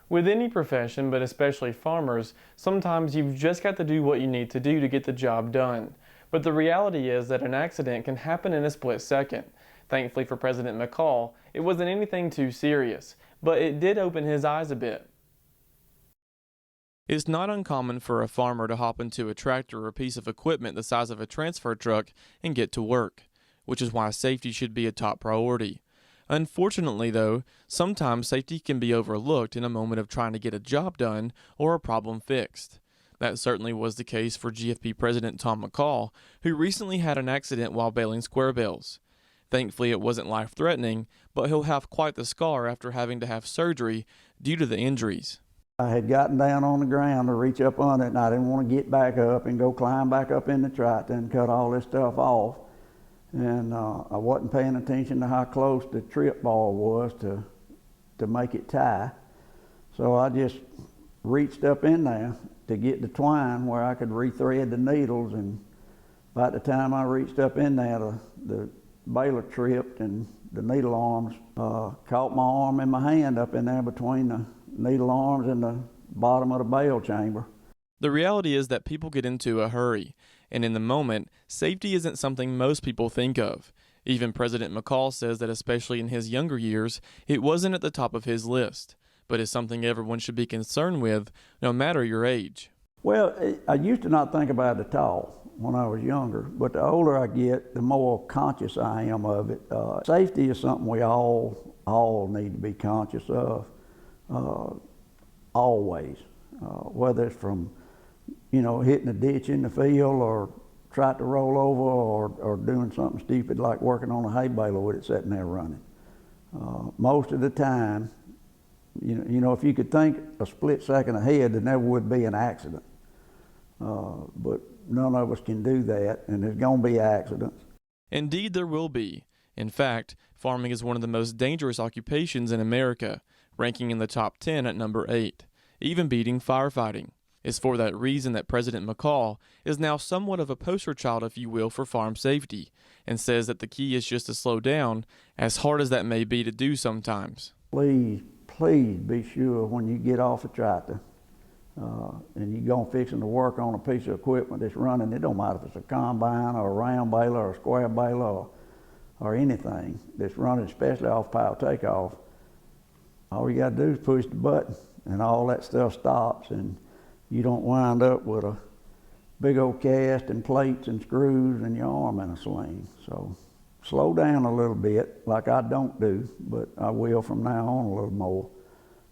With any profession, but especially farmers, sometimes you've just got to do what you need to do to get the job done. But the reality is that an accident can happen in a split second. Thankfully for President McCall, it wasn't anything too serious, but it did open his eyes a bit. It's not uncommon for a farmer to hop into a tractor or piece of equipment the size of a transfer truck and get to work, which is why safety should be a top priority. Unfortunately, though, sometimes safety can be overlooked in a moment of trying to get a job done or a problem fixed. That certainly was the case for GFB President Tom McCall, who recently had an accident while baling square bales. Thankfully, it wasn't life-threatening, but he'll have quite the scar after having to have surgery due to the injuries. I had gotten down on the ground to reach up on it, and I didn't want to get back up and go climb back up in the tractor and cut all this stuff off. And I wasn't paying attention to how close the trip bar was to make it tie. So I just reached up in there to get the twine where I could rethread the needles, and by the time I reached up in there, the baler tripped and the needle arms caught my arm and my hand up in there between the needle arms and the bottom of the bale chamber. The reality is that people get into a hurry, and in the moment, safety isn't something most people think of. Even President McCall says that especially in his younger years, it wasn't at the top of his list, but is something everyone should be concerned with, no matter your age. Well, I used to not think about it at all when I was younger, but the older I get, the more conscious I am of it. Safety is something we all need to be conscious of, always, whether it's from hitting a ditch in the field or trying to roll over or doing something stupid like working on a hay baler with it sitting there running. Most of the time, if you could think a split second ahead, then there would be an accident. But none of us can do that, and there's going to be accidents. Indeed, there will be. In fact, farming is one of the most dangerous occupations in America, ranking in the top 10 at number 8, even beating firefighting. It's for that reason that President McCall is now somewhat of a poster child, if you will, for farm safety, and says that the key is just to slow down, as hard as that may be to do sometimes. Please be sure when you get off a tractor and you're going fixing to work on a piece of equipment that's running, it don't matter if it's a combine or a round baler or a square baler or anything that's running, especially off power takeoff. All you got to do is push the button and all that stuff stops, and you don't wind up with a big old cast and plates and screws and your arm in a sling. So slow down a little bit, like I don't do, but I will from now on a little more.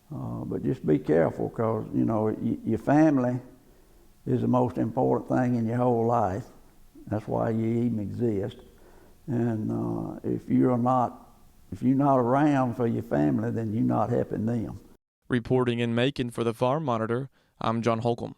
But just be careful, because your family is the most important thing in your whole life. That's why you even exist. And if you're not around for your family, then you're not helping them. Reporting in Macon for the Farm Monitor, I'm John Holcomb.